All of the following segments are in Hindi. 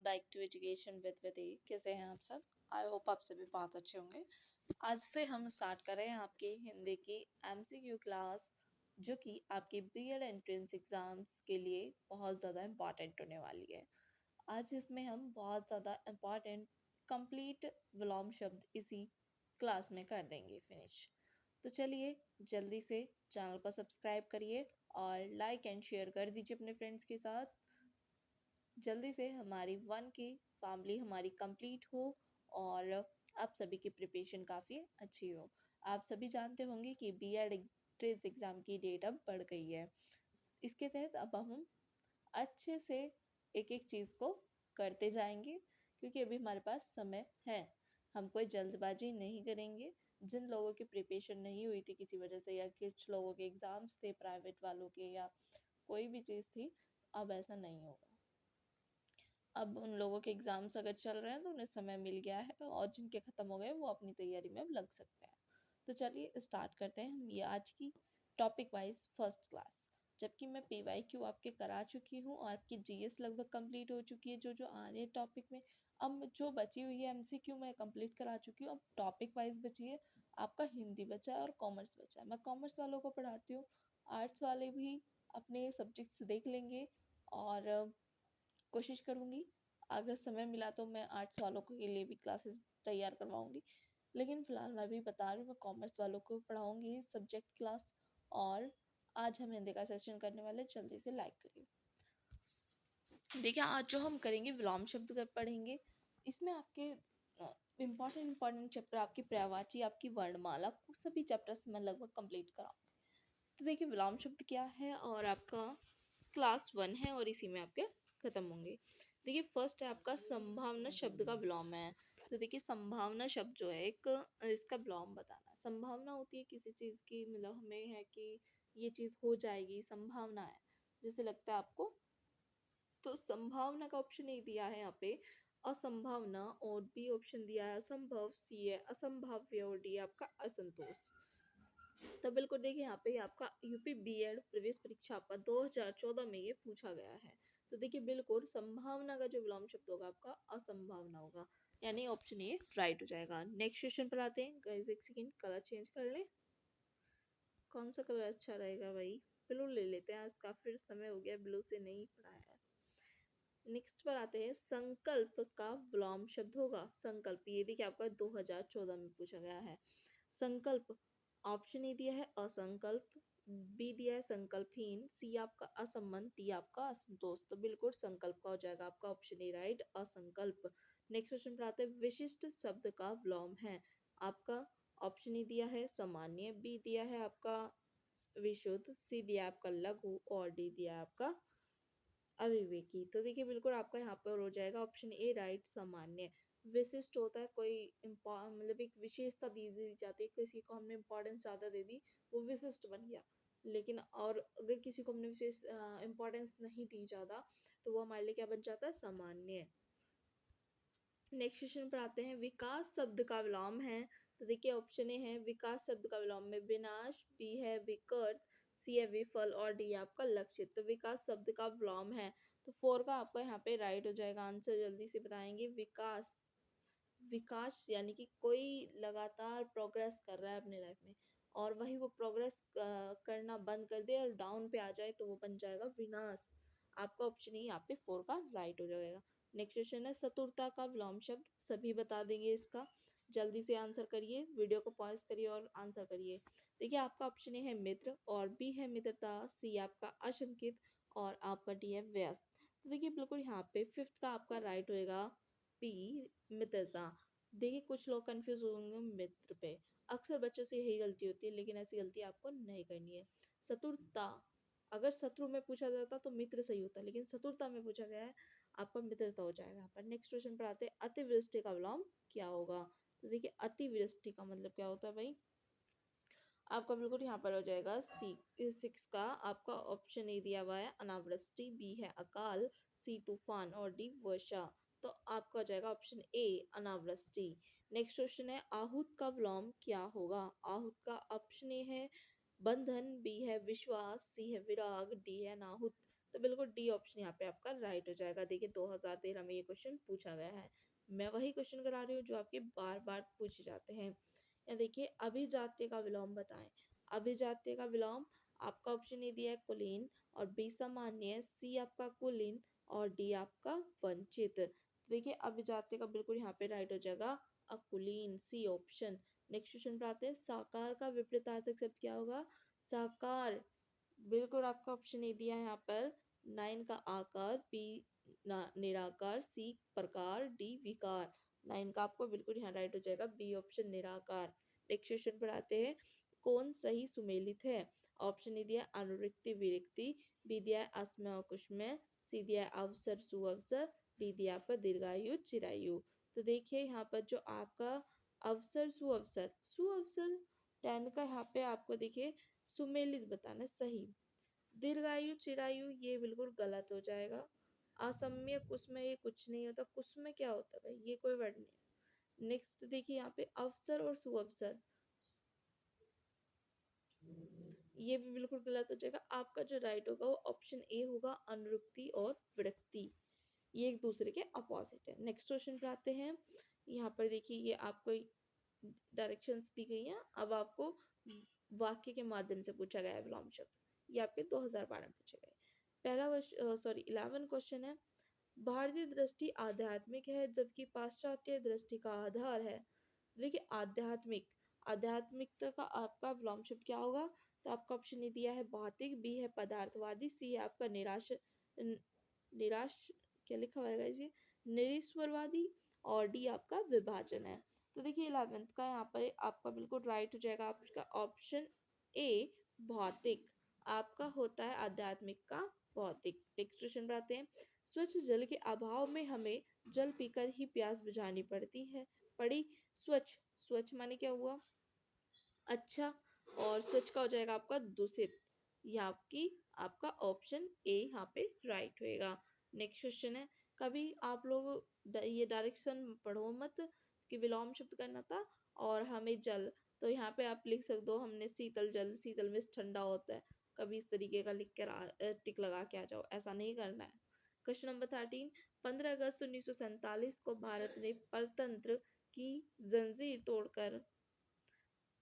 बैक टू एजुकेशन विद विधि। कैसे हैं आप सब? आई होप आप सभी बहुत अच्छे होंगे। आज से हम स्टार्ट कर रहे हैं आपकी हिंदी की एमसीक्यू क्लास, जो कि आपकी बीएड एंट्रेंस एग्जाम्स के लिए बहुत ज़्यादा इम्पॉर्टेंट होने वाली है। आज इसमें हम बहुत ज़्यादा इम्पॉर्टेंट कंप्लीट विलोम शब्द इसी क्लास में कर देंगे फिनिश। तो चलिए जल्दी से चैनल को सब्सक्राइब करिए और लाइक एंड शेयर कर दीजिए अपने फ्रेंड्स के साथ। जल्दी से हमारी वन की फैमिली हमारी कंप्लीट हो और आप सभी की प्रिपरेशन काफ़ी अच्छी हो। आप सभी जानते होंगे कि बीएड एंट्रेंस एग्ज़ाम की डेट अब बढ़ गई है। इसके तहत अब हम अच्छे से एक एक चीज़ को करते जाएंगे, क्योंकि अभी हमारे पास समय है। हम कोई जल्दबाजी नहीं करेंगे। जिन लोगों की प्रिपरेशन नहीं हुई थी किसी वजह से, या कुछ लोगों के एग्ज़ाम्स थे प्राइवेट वालों के, या कोई भी चीज़ थी, अब ऐसा नहीं होगा। अब उन लोगों के एग्ज़ाम्स अगर चल रहे हैं तो उन्हें समय मिल गया है, और जिनके ख़त्म हो गए वो अपनी तैयारी में अब लग सकते हैं। तो चलिए स्टार्ट करते हैं हम ये आज की टॉपिक वाइज फर्स्ट क्लास। जबकि मैं PYQ आपके करा चुकी हूँ और आपकी GS लगभग कंप्लीट हो चुकी है, जो आ रहे हैं टॉपिक में। अब जो बची हुई है MCQ मैं कंप्लीट करा चुकी हूँ। अब टॉपिक वाइज बची है, आपका हिंदी बचा है और कॉमर्स बचा है। मैं कॉमर्स वालों को पढ़ाती हूँ, आर्ट्स वाले भी अपने सब्जेक्ट्स देख लेंगे, और कोशिश करूँगी अगर समय मिला तो मैं आर्ट्स वालों के लिए भी क्लासेस तैयार करवाऊँगी। लेकिन फ़िलहाल मैं भी बता रही हूँ, मैं कॉमर्स वालों को पढ़ाऊँगी सब्जेक्ट क्लास। और आज हम हिंदी का सेशन करने वाले, जल्दी से लाइक करिए। देखिए आज जो हम करेंगे विलोम शब्द का पढ़ेंगे। इसमें आपके इम्पॉर्टेंट चैप्टर, आपकी पर्यायवाची, आपकी वर्णमाला, सभी चैप्टर्स मैं लगभग कंप्लीट कराऊँगी। तो देखिए विलोम शब्द क्या है, और आपका क्लास 1 है और इसी में आपके खत्म होंगे। देखिए फर्स्ट है आपका संभावना शब्द का विलोम है। तो देखिए संभावना शब्द जो है एक इसका विलोम बताना। संभावना होती है किसी चीज़ की, मतलब हमें है कि ये चीज़ हो जाएगी, संभावना है, जैसे लगता है आपको। तो संभावना का ऑप्शन नहीं दिया है यहाँ पे, असंभावना, और बी ऑप्शन दिया है असंभव, सी है असंभाव्य, और डी आपका असंतोष। तो बिल्कुल देखिए यहाँ पे आपका यूपी बीएड प्रवेश परीक्षा आपका 2014 में ये पूछा गया है। तो देखिए बिल्कुल संभावना का जो विलोम शब्द होगा आपका असंभावना होगा, यानी ऑप्शन ए राइट हो जाएगा। नेक्स्ट क्वेश्चन पर आते हैं। गाइस एक सेकंड, कलर चेंज कर ले। कौन सा कलर अच्छा रहेगा भाई? ब्लू ले लेते हैं, आज काफी समय हो गया ब्लू से नहीं पढ़ा है। नेक्स्ट पर आते हैं। संकल्प का विलोम शब्द होगा संकल्प। ये देखिए आपका 2014 में पूछा गया है। संकल्प ऑप्शन ए दिया है असंकल्प, बी दिया है संकल्पहीन, सी आपका असंबंध, डी आपका असंतोष। तो बिल्कुल संकल्प का हो जाएगा आपका ऑप्शन ए राइट, असंकल्प। नेक्स्ट क्वेश्चन पर आते हैं। विशिष्ट शब्द का विलोम है आपका ऑप्शन ए दिया है सामान्य, बी दिया है आपका विशुद्ध, सी दिया है आपका लघु, और डी दिया है आपका अविवेकी। तो देखिए बिल्कुल आपका यहाँ पर हो जाएगा ऑप्शन ए राइट, सामान्य। विशिष्ट होता है कोई मतलब एक विशेषता दी जाती है, किसी को हमने इम्पोर्टेंस ज़्यादा दे दी, वो विशिष्ट बन गया। लेकिन और अगर किसी को हमने विशेष इम्पोर्टेंस नहीं दी ज़्यादा, तो वो हमारे लिए क्या बन जाता है? सामान्य। नेक्स्ट क्वेश्चन पर आते हैं। विकास शब्द का विलोम है। तो देखिए ऑप्शन ए है विकास शब्द का विलोम में विनाश, बी है विकृत, सी है विफल, और डी आपका लक्षित। तो विकास शब्द का विलोम है, तो 4 का आपका यहाँ पे राइट हो जाएगा आंसर। जल्दी से बताएंगे। विकास, विकास यानी कि कोई लगातार प्रोग्रेस कर रहा है अपने लाइफ में, और वही वो प्रोग्रेस करना बंद कर दे और डाउन पे आ जाए, तो वो बन जाएगा विनाश। आपका ऑप्शन ही यहाँ पे 4 का राइट हो जाएगा। नेक्स्ट क्वेश्चन है। चतुरता का विलोम शब्द, सभी बता देंगे इसका। जल्दी से आंसर करिए, वीडियो को पॉज करिए और आंसर करिए। देखिए आपका ऑप्शन ए है मित्र, और बी है मित्रता, सी आपका आशंकित, और आपका डी है व्यस्त। तो देखिए बिल्कुल यहाँ पे 5th का आपका राइट होएगा पी, मित्रता। देखिए कुछ लोग कंफ्यूज होंगे मित्र पे, अक्सर बच्चों से यही गलती होती है, लेकिन ऐसी गलती आपको नहीं करनी है। चतुरता, अगर शत्रु में पूछा जाता तो मित्र सही होता, लेकिन चतुरता में पूछा गया है, आपका मित्रता हो जाएगा यहाँ पर। नेक्स्ट क्वेश्चन पर आते हैं। अतिवृष्टि का विलोम क्या होगा? तो देखिए अतिवृष्टि का मतलब क्या होता है भाई? आपका बिल्कुल यहाँ पर हो जाएगा सी 6 का आपका ऑप्शन ए दिया हुआ है अनावृष्टि, बी है अकाल, सी तूफान, और डी वर्षा। तो आपका हो जाएगा ऑप्शन ए अनावृष्टि। नेक्स्ट क्वेश्चन है। आहूत का विलोम क्या होगा? आहूत का ऑप्शन ए है बंधन, बी है विश्वास, सी है विराग, डी है अनाहुत। तो बिल्कुल डी ऑप्शन यहाँ पे आपका राइट हो जाएगा। देखिए 2013 में ये क्वेश्चन पूछा गया है। मैं वही क्वेश्चन करा रही हूँ जो आपके बार बार पूछे जाते हैं। या देखिए अभिजात्य का विलोम बताएं। अभिजात्य का विलोम आपका ऑप्शन ए दिया है कुलीन, और बी सामान्य, सी आपका कुलीन, और डी आपका वंचित। तो देखिए अभिजात्य का बिल्कुल यहाँ पे राइट हो जाएगा अकुलीन, सी ऑप्शन। नेक्स्ट क्वेश्चन पर आते हैं, साकार का विपरीतार्थक शब्द क्या होगा? साकार, बिल्कुल आपका ऑप्शन ए दिया है यहाँ पर, 9 का आकार, बी निराकार, सी प्रकार, डी विकार। 9 का आपको बिल्कुल यहाँ राइट हो जाएगा बी ऑप्शन निराकार। नेक्स्ट क्वेश्चन पर आते हैं, कौन सही सुमेलित है? ऑप्शन ए दिया है अनुरिक्ति विरिक्ति, बी दिया है अस्मय और कुष्मय, सी दिया है अवसर सुअवसर, डी दिया है आपका दीर्घायु चिरायु। तो देखिए यहाँ पर जो आपका अवसर सुअवसर, सुअवसर 10 का यहाँ पे आपको देखिए सुमेलित बताना है सही। दीर्घायु चिरायु ये बिल्कुल गलत हो जाएगा। असम्य कुसुम ये कुछ नहीं होता, कुसुम क्या होता है भाई, ये कोई वर्ड नहीं। नेक्स्ट देखिए यहाँ पे अवसर और सुअवसर, ये भी बिल्कुल गलत हो जाएगा। आपका जो राइट होगा वो ऑप्शन ए होगा अनुरुक्ति और विरक्ति, ये एक दूसरे के अपोजिट है। नेक्स्ट क्वेश्चन पे आते हैं। यहाँ पर देखिए ये आपको डायरेक्शंस दी गई हैं, अब आपको वाक्य के माध्यम से पूछा गया है विलोम शब्द, ये आपके 2012 में पूछे गए। पहला क्वेश्चन, सॉरी 11 क्वेश्चन है, भारतीय दृष्टि आध्यात्मिक है जबकि पाश्चात्य दृष्टि का आधार है। देखिए आध्यात्मिक, आध्यात्मिकता का आपका विलोम शब्द क्या होगा? तो आपका ऑप्शन ए दिया है भौतिक, बी है पदार्थवादी, सी है आपका निराश निराश क्या लिखा हुआ है इसे, निरीश्वरवादी, और डी आपका विभाजन है। तो देखिए 11th का यहाँ पर आपका बिल्कुल राइट हो जाएगा आपका ऑप्शन ए भौतिक, आपका होता है आध्यात्मिक का भौतिक। नेक्स्ट क्वेश्चन पर आते हैं, स्वच्छ जल के अभाव में हमें जल पीकर ही प्यास बुझानी पड़ती है पड़ी। स्वच्छ, स्वच्छ माने क्या हुआ? अच्छा, और स्वच्छ का हो जाएगा आपका दूषित, ये आपकी आपका ऑप्शन ए यहाँ पे राइट होएगा। नेक्स्ट क्वेश्चन है, कभी आप लोग ये डायरेक्शन पढ़ो मत कि विलोम शब्द करना था और हमें जल, तो यहाँ पे आप लिख सकते हो हमने शीतल जल, शीतल में ठंडा होता है, कभी इस तरीके का लिख कर टिक लगा के आ जाओ, ऐसा नहीं करना है। क्वेश्चन नंबर 13, 15 अगस्त 1947 को भारत ने परतंत्र की जंजीर तोड़कर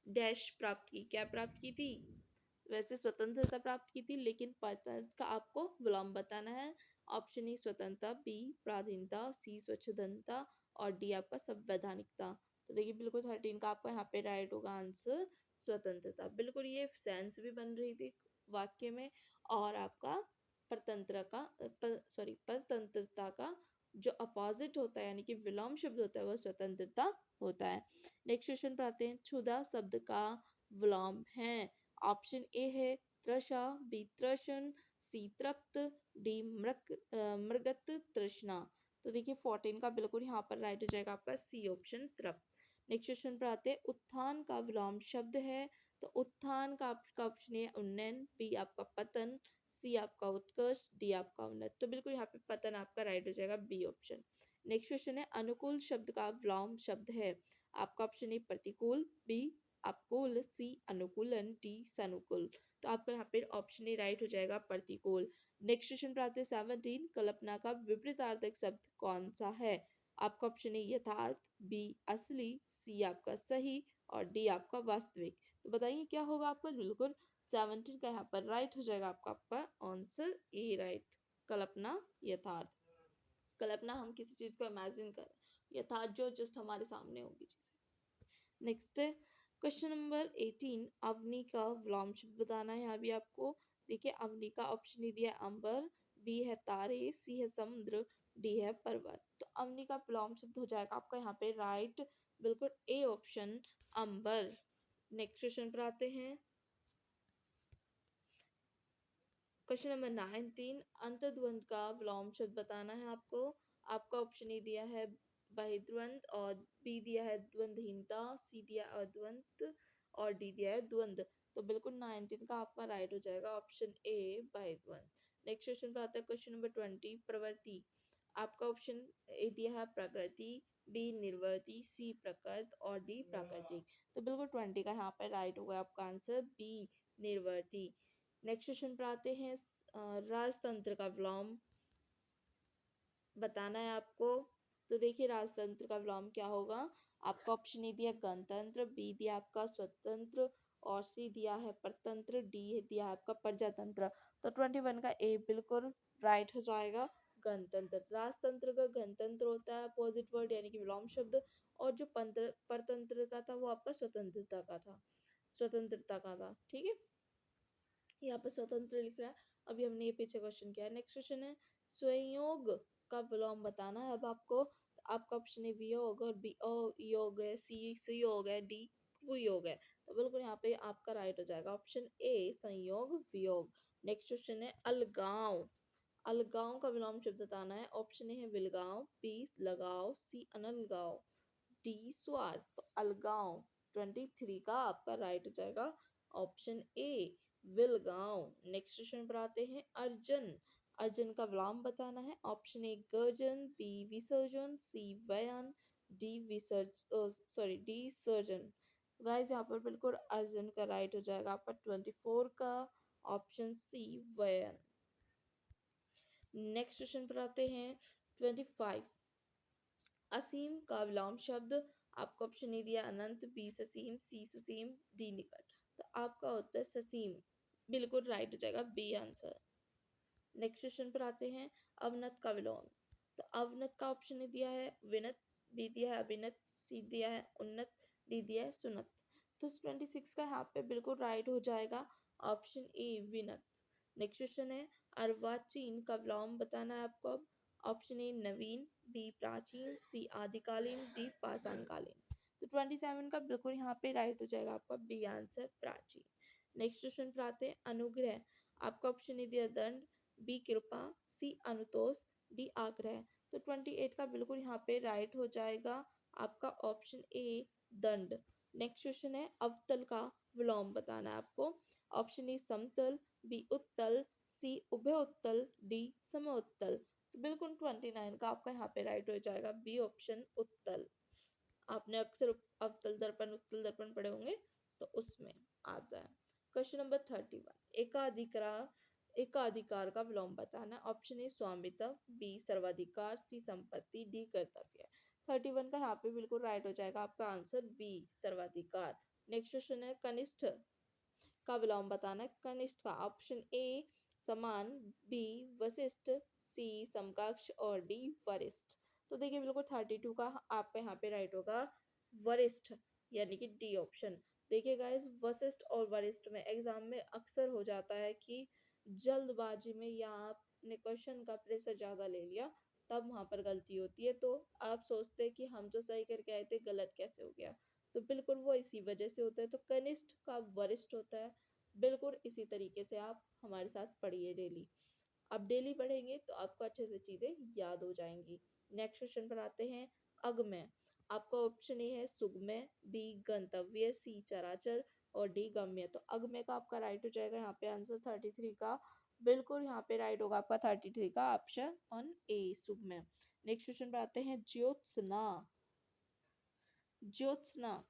डैश प्राप्त की, क्या प्राप्त की थी? वैसे स्वतंत्रता प्राप्त की थी, लेकिन परतंत्र का आपको विलोम बताना है। ऑप्शन ए स्वतंत्रता, बी पराधीनता, सी स्वच्छंदता, और डी आपका संवैधानिकता। तो देखिए बिल्कुल 13 का आपका यहाँ पे राइट होगा आंसर स्वतंत्रता। बिल्कुल ये सेंस भी बन रही थी वाक्य में, और आपका परतंत्र का सॉरी परतंत्रता का जो अपोजिट होता है यानी कि विलोम शब्द होता है वह स्वतंत्रता होता है। नेक्स्ट क्वेश्चन पर आते हैं, क्षुधा शब्द का विलोम है। ऑप्शन ए है तृषा, बी तृषण, सी तृप्त, डी मृगत तृष्णा। तो देखिए 14 का बिल्कुल यहाँ पर राइट हो जाएगा आपका सी ऑप्शन तृप्त। नेक्स्ट क्वेश्चन पर आते हैं, उत्थान का विलोम शब्द है। तो उत्थान का आपका ऑप्शन है उन्नयन, बी आपका पतन, सी आपका उत्कर्ष, डी आपका उन्नत। तो बिल्कुल यहाँ पे पतन आपका राइट हो जाएगा बी ऑप्शन। नेक्स्ट क्वेश्चन है, अनुकूल शब्द का विलोम शब्द है। आपका ऑप्शन ए प्रतिकूल, बी अपकूल, सी अनुकूलन, डी सनुकूल। तो आपका यहाँ पे ऑप्शन ए राइट हो जाएगा प्रतिकूल। नेक्स्ट क्वेश्चन पर आते हैं 17, कल्पना का विपरीतार्थक शब्द कौन सा है? आपका ऑप्शन ए यथार्थ, बी असली, सी आपका सही, और डी आपका वास्तविक। तो बताइए क्या होगा आपका? बिल्कुल 17 का यहाँ पर राइट हो जाएगा आपका आंसर ए राइट, कल्पना यथार्थ। कल्पना हम किसी चीज को इमेजिन करें, यथार्थ जो जस्ट हमारे सामने होगी चीजें। नेक्स्ट है क्वेश्चन नंबर 18, अवनी का विलोम शब्द बताना है यहाँ भी आपको। देखिए अवनी का ऑप्शन ही दिया है अंबर, बी है तारे, सी है समुद्र, डी है पर्वत। तो अवनी का विलोम शब्द हो जाएगा आपका यहाँ पे राइट, बिल्कुल ए ऑप्शन अंबर। नेक्स्ट क्वेश्चन पर आते हैं, क्वेश्चन नंबर 19, अंतर्द्वंद का विलोम शब्द बताना है आपको। आपका ऑप्शन ए दिया है बहिर्द्वंद, और बी दिया है द्वंद्वहीनता, सी दिया है अद्वंद, और डी दिया है द्वंद। तो बिल्कुल 19 का आपका राइट हो जाएगा ऑप्शन ए बहिर्द्वंद। नेक्स्ट क्वेश्चन पर आता है क्वेश्चन नंबर 20, प्रवृत्ति। आपका ऑप्शन ए दिया है प्रकृति, बी निर्वृति, सी प्रकृत, और डी प्राकृतिक। तो बिल्कुल 20 का यहाँ पर राइट होगा आपका आंसर बी निर्वृति। नेक्स्ट क्वेश्चन पर आते हैं राजतंत्र का विलोम बताना है आपको। तो देखिए राजतंत्र का विलोम क्या होगा। आपका ऑप्शन ए दिया गणतंत्र, बी दिया आपका स्वतंत्र, और सी दिया है परतंत्र, डी दिया है आपका प्रजातंत्र। तो 21 का ए बिल्कुल राइट हो जाएगा, गणतंत्र। राजतंत्र का गणतंत्र होता है अपोजिट वर्ड यानी कि विलोम शब्द, और जो परतंत्र का था वो आपका स्वतंत्रता का था, स्वतंत्रता का था। ठीक है, यहाँ पर स्वतंत्र लिख रहा है। अभी हमने ये पीछे क्वेश्चन किया है। नेक्स्ट क्वेश्चन है संयोग का विलोम बताना है अब आपको। तो आपका ऑप्शन है वियोग, और बी योग है, सी सुयोग है, डी कुयोग है। तो बिल्कुल यहाँ पे आपका राइट हो जाएगा ऑप्शन ए संयोग वियोग। नेक्स्ट क्वेश्चन है अलगाव। अलगाव का विलोम शब्द बताना है। ऑप्शन ए है विलगाव, बी लगाव, सी अनलगाव, डी स्वार्थ। तो अलगाव 23 का आपका राइट हो जाएगा ऑप्शन ए विलगांव। नेक्स्ट क्वेश्चन पर आते हैं अर्जन। अर्जन का विलोम बताना है। ऑप्शन ए गर्जन, बी विसर्जन, सी वयन, डी डी सर्जन। गाइस यहाँ पर बिल्कुल अर्जन का राइट हो जाएगा आपका 24 का ऑप्शन सी वयन। नेक्स्ट क्वेश्चन पर आते हैं 25। असीम का विलोम शब्द आपको ऑप्शन ए दिया अनंत, बी ससीम, सी सुसीम, डी निकट। तो आपका होता है ससीम, बिल्कुल राइट हो जाएगा बी आंसर। नेक्स्ट क्वेश्चन पर आते हैं अवनत का विलोम। तो अवनत का ऑप्शन ए दिया है विनत, बी दिया है अभिनत, सी दिया है उन्नत, डी दिया है सुनत। तो 26 का यहाँ पे बिल्कुल राइट हो जाएगा option A Vinat. Next question है अर्वाचीन का विलोम बताना है आपको अब। ऑप्शन ए नवीन, बी प्राचीन, सी आदिकालीन, डी पाषाणकालीन। तो 27 का बिल्कुल यहाँ पे राइट हो जाएगा आपका बी आंसर प्राचीन। नेक्स्ट क्वेश्चन पर आते हैं अनुग्रह। आपका ऑप्शन ए दिया दंड, बी कृपा, सी अनुतोष, डी आग्रह। तो 28 का बिल्कुल यहाँ पे राइट हो जाएगा आपका ऑप्शन ए दंड। नेक्स्ट क्वेश्चन है अवतल का विलोम बताना है आपको। ऑप्शन ए समतल, बी उत्तल, सी उभय उत्तल, डी सम उत्तल। तो बिल्कुल 29 का आपका यहाँ पे राइट हो जाएगा बी ऑप्शन उत्तल। आपने अक्सर अवतल दर्पण उत्तल दर्पण पढ़े होंगे तो उसमें आता है। क्वेश्चन नंबर 31 एकाधिकार का विलोम बताना। ऑप्शन ए स्वामित्व, बी सर्वाधिकार, सी संपत्ति, डी कर्तव्य। 31 का यहाँ पे बिल्कुल राइट हो जाएगा आपका आंसर बी सर्वाधिकार। नेक्स्ट क्वेश्चन है कनिष्ठ का विलोम बताना है। कनिष्ठ का ऑप्शन ए समान, बी वशिष्ठ, सी समकक्ष, और डी वरिष्ठ। तो देखिए बिल्कुल 32 का आपका यहाँ पे राइट होगा वरिष्ठ यानी कि डी ऑप्शन। देखिए गाइस वशिष्ठ और वरिष्ठ में एग्जाम में अक्सर हो जाता है कि जल्दबाजी में या आपने क्वेश्चन का प्रेशर ज्यादा ले लिया तब वहां पर गलती होती है। तो आप सोचते हैं कि हम तो सही करके आए थे, गलत कैसे हो गया। तो बिल्कुल वो इसी वजह से होता है। तो कनिष्ठ का वरिष्ठ होता है। बिल्कुल इसी तरीके से आप हमारे साथ पढ़िए डेली। अब डेली पढ़ेंगे तो आपको अच्छे से चीजें याद हो जाएंगी। नेक्स्ट क्वेश्चन पर आते हैं अगम्य। आपका ऑप्शन ए है सुगम्य, बी गंतव्य, सी चराचर, और डी गम्य। तो अगम्य का आपका राइट हो जाएगा यहाँ पे आंसर 33 का। बिल्कुल यहाँ पे राइट होगा आपका 33 का option on A Sugamya. Next question पर आते हैं ज्योत्सना। ज्योत्सना,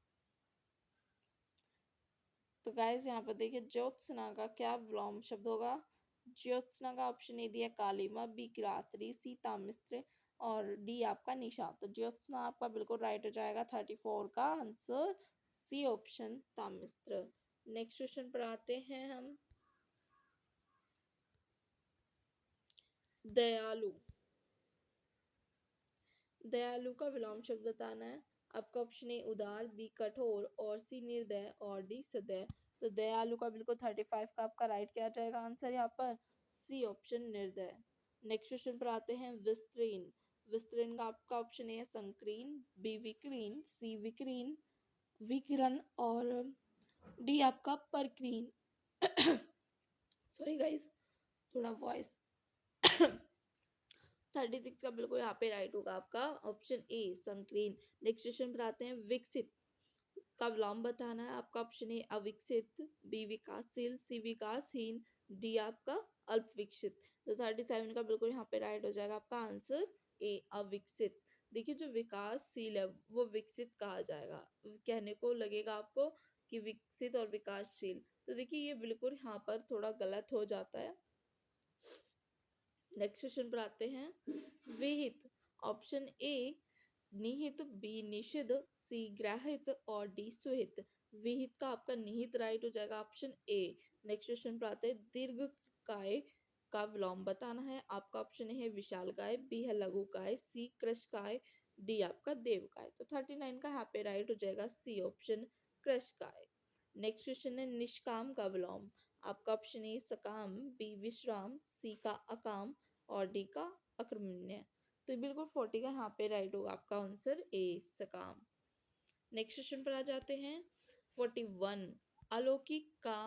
तो गाइस यहाँ पर देखिए ज्योत्सना का क्या विलोम शब्द होगा। ज्योत्सना का ऑप्शन ए दिया कालिमा, बी रात्रि, सी तामिस्त्र, और डी आपका निशा। तो ज्योत्सना आपका बिल्कुल राइट हो जाएगा 34 का आंसर सी ऑप्शन तामिस्त्र। नेक्स्ट क्वेश्चन पर आते हैं हम दयालु। दयालु का विलोम शब्द बताना है। आपका ऑप्शन ए उदार, बी कठोर, और सी निर्दय, और डी सदैव। तो दयालु का बिल्कुल 35 का आपका राइट क्या जाएगा आंसर यहाँ पर सी ऑप्शन निर्दय। नेक्स्ट क्वेश्चन पर आते हैं विस्तीर्ण। विस्तीर्ण का आपका ऑप्शन ए है संकीर्ण, बी विकीर्ण, सी विकीर्ण, विकिरण, और डी आपका परकीर्ण। सॉरी गाइस, थोड़ा वॉइस 36 का बिल्कुल यहाँ पे राइट होगा आपका ऑप्शन ए संकीर्ण। नेक्स्ट क्वेश्चन पर आते हैं विकसित का विलोम बताना है। आपका ऑप्शन ए अविकसित, बी विकासशील, सी विकासहीन, डी आपका अल्प विकसित। तो 37 का बिल्कुल यहाँ पे राइट हो जाएगा आपका आंसर ए अविकसित। देखिए जो विकासशील है वो विकसित कहा जाएगा, कहने को लगेगा आपको कि विकसित और विकासशील। तो देखिए ये बिल्कुल यहाँ पर थोड़ा गलत हो जाता है। नेक्स्ट क्वेश्चन पर आते हैं। विहित, ऑप्शन ए निहित, बी निषिद्ध, सी ग्राहित और डी सुहित। विहित का आपका निहित राइट हो जाएगा ऑप्शन ए। नेक्स्ट क्वेश्चन पर आते हैं। दीर्घ काय का विलोम बताना है। आपका ऑप्शन ए है विशाल काय, बी है लघु काय, सी कृश काय, डी आपका देव काय। तो 39 का यहाँ पे राइट हो जाएगा सी ऑप्शन कृश काय। नेक्स्ट क्वेश्चन है। निष्काम का विलोम। आपका ऑप्शन ए सकाम, बी विश्राम, सी का अकाम और डी का अकर्मण्य। तो बिल्कुल 40 का यहाँ पे राइट होगा आपका आंसर ए सकाम। नेक्स्ट क्वेश्चन पर आ जाते हैं। 41 अलौकिक का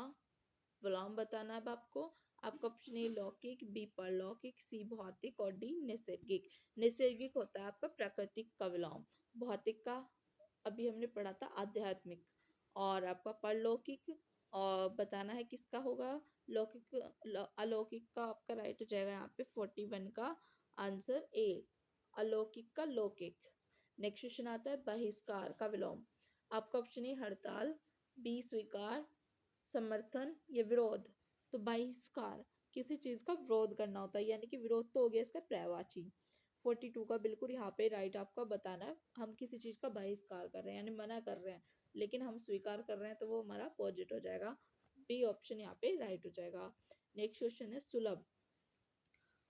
विलोम बताना है अब आपको। आपका ऑप्शन ए लौकिक, बी परलौकिक, सी भौतिक और डी नैसर्गिक। नैसर्गिक होता है आपका प्राकृतिक का विलोम। भौतिक का अभी हमने पढ़ा था आध्यात्मिक। और आपका परलौकिक और बताना है किसका होगा। लौकिक अलौकिक का आपका राइट हो जाएगा यहाँ पे 41 का आंसर ए अलौकिक का लौकिक। नेक्स्ट क्वेश्चन आता है। बहिष्कार का विलोम। आपका ऑप्शन ए हड़ताल, बी स्वीकार, समर्थन या विरोध। तो बहिष्कार किसी चीज का विरोध करना होता है, यानी कि विरोध तो हो गया इसका पर्यायवाची। 42 का बिल्कुल यहाँ पे राइट आपका बताना है। हम किसी चीज का बहिष्कार कर रहे हैं यानी मना कर रहे हैं, लेकिन हम स्वीकार कर रहे हैं तो वो हमारा अपोजिट हो जाएगा। बी ऑप्शन यहाँ पे राइट हो जाएगा। नेक्स्ट क्वेश्चन है। सुलभ,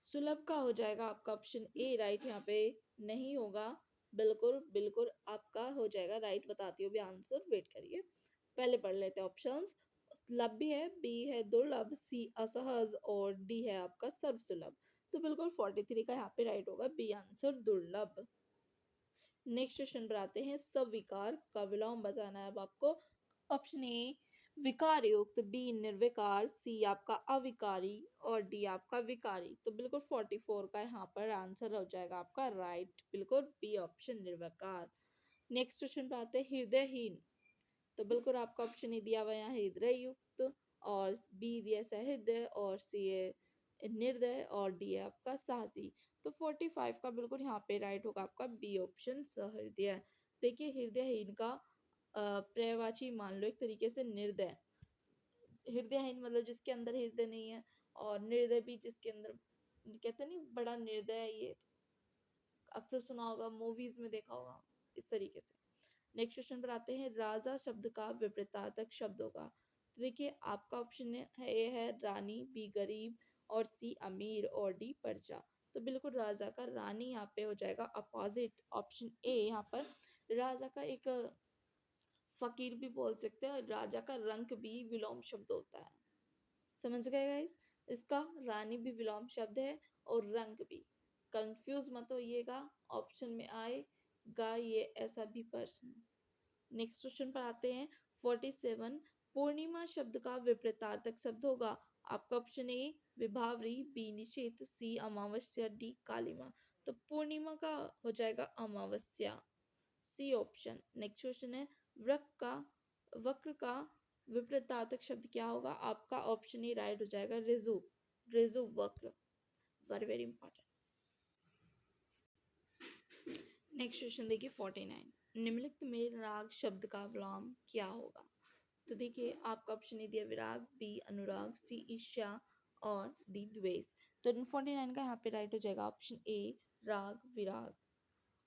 सुलभ का हो जाएगा आपका ऑप्शन ए राइट यहाँ पे नहीं होगा। बिल्कुल बिल्कुल आपका हो जाएगा राइट। बताती हूँ भी आंसर, वेट करिए। पहले पढ़ लेते हैं ऑप्शंस। लभ्य है, बी है दुर्लभ, सी असहज और डी है आपका सर्वसुलभ। तो बिल्कुल 43 का यहाँ पे राइट होगा बी आंसर दुर्लभ। नेक्स्ट क्वेश्चन पर आते हैं। सविकार का विलोम बताना है अब आपको। ऑप्शन ए विकार युक्त, बी निर्विकार, सी आपका अविकारी और डी आपका विकारी। तो बिल्कुल 44 का यहाँ पर आंसर हो जाएगा आपका राइट, बिल्कुल बी ऑप्शन निर्विकार। नेक्स्ट क्वेश्चन पर आते हैं। हृदयहीन, तो बिल्कुल आपका ऑप्शन ए दिया हुआ है यहाँ हृदय युक्त और बी दिया सहृदय और सी है निर्दय और डी है आपका साहसी। तो 45 का बिल्कुल यहाँ पे राइट होगा आपका बी ऑप्शन सहृदय। देखिए हृदयहीन का पर्यायवाची मान लो एक तरीके से निर्दय। हृदयहीन मतलब जिसके अंदर हृदय नहीं है, और निर्दय भी जिसके अंदर, कहते नहीं बड़ा निर्दय है ये, अक्सर सुना होगा मूवीज में देखा होगा इस तरीके से। नेक्स्ट क्वेश्चन पर आते हैं। राजा शब्द का विपरीतार्थक शब्द होगा। तो देखिए आपका ऑप्शन है ए है रानी, बी गरीब और सी अमीर और डी प्रजा। तो बिल्कुल राजा का रानी यहाँ पे हो जाएगा अपोजिट ऑप्शन ए। यहाँ पर राजा का एक फकीर भी बोल सकते हैं, और राजा का रंक भी विलोम शब्द होता है। समझ गए गाइस। इसका रानी भी विलोम शब्द है और रंक भी। कंफ्यूज मत होइएगा, ऑप्शन में आएगा ये ऐसा भी प्रश्न। नेक्स्ट क्वेश्चन पर आते हैं। 47 पूर्णिमा शब्द का विपरीतार्थक शब्द होगा। आपका ऑप्शन ए विभावरी, बी निशित, सी अमावस्या, डी कालिमा। तो पूर्णिमा का हो जाएगा अमावस्या, सी ऑप्शन। नेक्स्ट क्वेश्चन है। वक्र का विपरीतार्थक शब्द क्या होगा। आपका ऑप्शन ए राइट हो जाएगा रिजु, रिजु वक्र। Very very important. Next question देखिए 49 निम्नलिखित में राग शब्द का विलोम क्या होगा। तो देखिए आपका ऑप्शन ए दिया विराग, बी अनुराग, सी ईर्ष्या और डी द्वेष। तो 49 का यहाँ पे राइट हो जाएगा ऑप्शन ए राग विराग।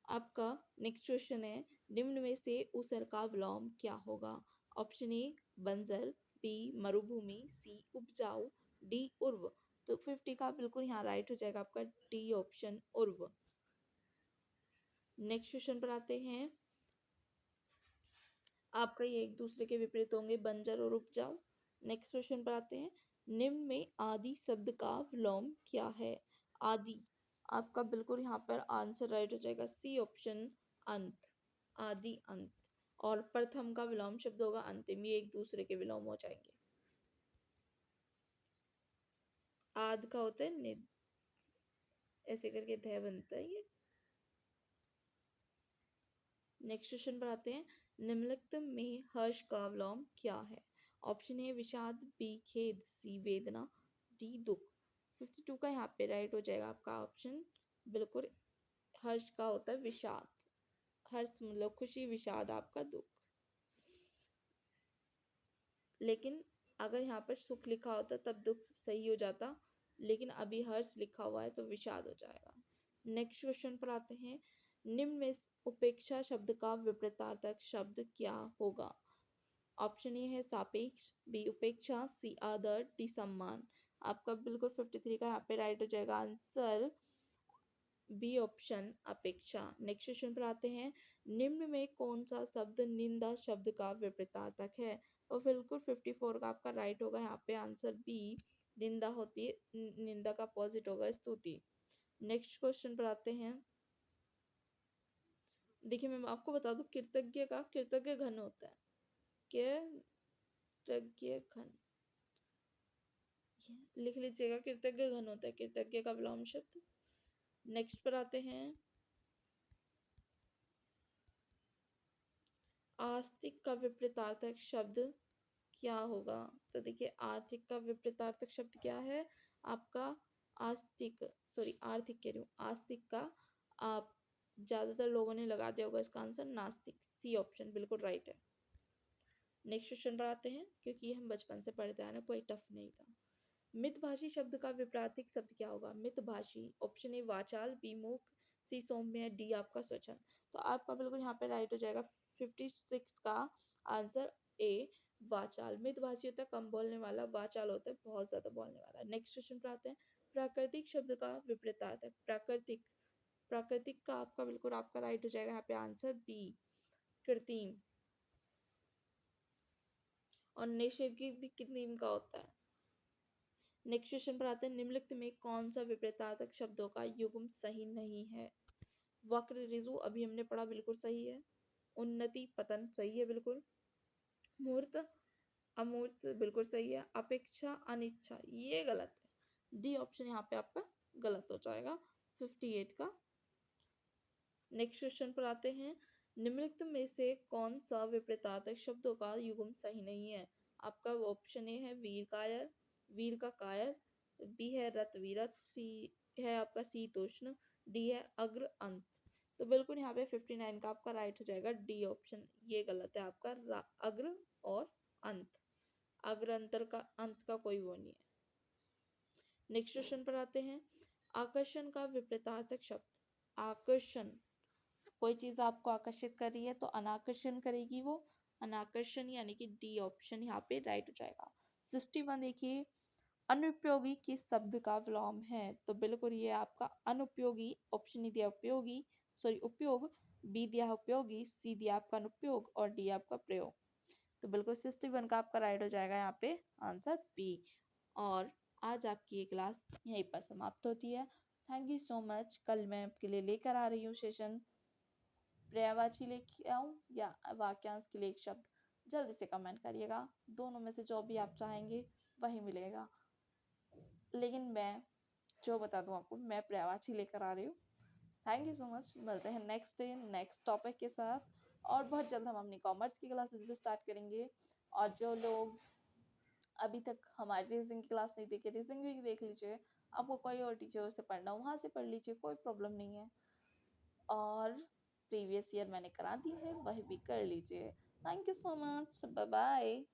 आपका नेक्स्ट क्वेश्चन है। निम्न में से उसर का विलोम क्या होगा। ऑप्शन ए बंजर, बी मरुभूमि, सी उपजाऊ, डी उर्व। तो 50 का बिल्कुल यहाँ राइट हो जाएगा आपका डी ऑप्शन उर्व। नेक्स्ट क्वेश्चन पर आते हैं। आपका ये एक दूसरे के विपरीत होंगे बंजर और उपजाऊ। नेक्स्ट क्वेश्चन पर आते हैं। निम्न में आदि शब्द का विलोम क्या है। आदि आपका बिल्कुल यहाँ पर आंसर राइट हो जाएगा सी ऑप्शन अंत, आदि अंत। और प्रथम का विलोम शब्द होगा अंतिम, ये एक दूसरे के विलोम हो जाएंगे। आद का होता है निध, ऐसे करके ध बनता है ये। नेक्स्ट क्वेश्चन पर आते हैं। निम्नलिखित में हर्ष का विलोम क्या है। ऑप्शन ए विषाद, बी खेद, सी वेदना, डी दुख। 52 का यहाँ पे राइट हो जाएगा आपका ऑप्शन बिल्कुल। हर्ष का होता है विषाद, हर्ष मतलब खुशी, विषाद आपका दुख। लेकिन अगर यहाँ पर सुख लिखा होता तब दुख सही हो जाता, लेकिन अभी हर्ष लिखा हुआ है तो विषाद हो जाएगा। नेक्स्ट क्वेश्चन पर आते हैं। निम्न में उपेक्षा शब्द का विपरीतार्थक शब्द क्या होगा? ऑप्शन ए है सापेक्ष, बी उपेक्षा, सी आदर, डी सम्मान। आपका बिल्कुल 53 का यहाँ पे राइट हो जाएगा आंसर बी ऑप्शन अपेक्षा। नेक्स्ट क्वेश्चन पर आते हैं। निम्न में कौन सा शब्द निंदा शब्द का विपरीतार्थक है? और बिल्कुल 54 का आपका राइट होगा यहाँ पे आंसर बी। निंदा होती है, निंदा का अपोजिट होगा स्तुति। नेक्स्ट क्वेश्चन पर आते हैं। देखिए मैं आपको बता दूं, कृतज्ञ का कृतज्ञ घन होता है। कृतज्ञ घन लिख लीजिएगा, कृतज्ञ घन होता है कृतज्ञ का विलोम शब्द। नेक्स्ट पर आते हैं। आस्तिक का विपरीतार्थक शब्द क्या होगा? तो देखिए आर्थिक का विपरीतार्थक शब्द क्या है आपका? आस्तिक, सॉरी आर्थिक कह रही हूँ, आस्तिक का आप ज्यादातर लोगों ने लगा दिया होगा इसका आंसर नास्तिक। सी ऑप्शन बिल्कुल राइट है। नेक्स्ट क्वेश्चन पर आते हैं, क्योंकि ये हम बचपन से पढ़ते आए ना, कोई टफ नहीं था। मितभाषी शब्द का विपरीतार्थक शब्द क्या होगा? मितभाषी, ऑप्शन ए वाचाल, बी मूक, सी सौम्य, डी आपका स्वच्छंद। तो आपका बिल्कुल यहाँ पे राइट हो जाएगा 56 का आंसर ए वाचाल। मितभाषी होता है कम बोलने वाला, वाचाल होता है बहुत ज्यादा बोलने वाला। नेक्स्ट क्वेश्चन पर आते हैं। प्राकृतिक शब्द का विपरीतार्थक प्राकृतिक, प्राकृतिक का आपका बिल्कुल आपका राइट हो जाएगा यहाँ पे आंसर बी कृत्रिम। और नैसर्गिक भी कृत्रिम का होता है। नेक्स्ट क्वेश्चन पर आते हैं। निम्नलिखित में कौन सा विपरीतार्थक शब्दों का युग्म सही नहीं है? वक्र ऋजु अभी हमने पढ़ा बिल्कुल सही है। उन्नति पतन सही है बिल्कुल। मूर्त अमूर्त बिल्कुल सही है। अपेक्षा अनिच्छा ये गलत है। डी ऑप्शन यहाँ पे आपका गलत हो जाएगा 58 का। नेक्स्ट क्वेश्चन पर आते हैं। निम्नलिखित में से कौन सा विपरीतार्थक शब्दों का युग्म सही नहीं है? आपका ऑप्शन ए है वीर कायर, वीर का कायर, बी है रत वीरत, सी है आपका शीतोष्ण, डी है अग्र अंत। तो बिल्कुल यहाँ पे 59 का आपका राइट हो जाएगा डी ऑप्शन। ये गलत है आपका अग्र और अंत। अग्र अंतर का अंत का कोई वो नहीं है। नेक्स्ट क्वेश्चन पर आते हैं। आकर्षण का विपरीतार्थक शब्द। आकर्षण, कोई चीज आपको आकर्षित कर रही है तो अनाकर्षण करेगी वो, अनाकर्षण, यानी कि डी ऑप्शन यहाँ पे राइट हो जाएगा। 61 देखिए। अनुपयोगी किस शब्द का विलोम है? तो बिल्कुल ये आपका अनुपयोगी, ऑप्शन दिया उपयोगी, सॉरी उपयोग, बी दिया उपयोगी, सी दिया आपका अनुपयोग और डी आपका प्रयोग। तो बिल्कुल 61 का आपका राइट हो जाएगा यहाँ पे आंसर बी। और आज आपकी ये क्लास यहीं पर समाप्त होती है। Thank you so much. कल मैं आपके लिए लेकर आ रही हूँ सेशन पर्यायवाची लेके आऊँ या वाक्यांश के लिए एक शब्द, जल्दी से कमेंट करिएगा। दोनों में से जो भी आप चाहेंगे वही मिलेगा। लेकिन मैं जो बता दूं आपको, मैं पर्यायवाची लेकर आ रही हूँ। Thank you so much. मिलते हैं नेक्स्ट डे नेक्स्ट टॉपिक के साथ। और बहुत जल्द हम अपनी कॉमर्स की क्लासेस भी स्टार्ट करेंगे। और जो लोग अभी तक हमारी रीजनिंग की क्लास नहीं देखी, रीजनिंग भी देख लीजिए। आपको कोई और टीचर से पढ़ना वहाँ से पढ़ लीजिए, कोई प्रॉब्लम नहीं है। और प्रीवियस ईयर मैंने करा दी है, वही भी कर लीजिए। Thank you so much, bye bye.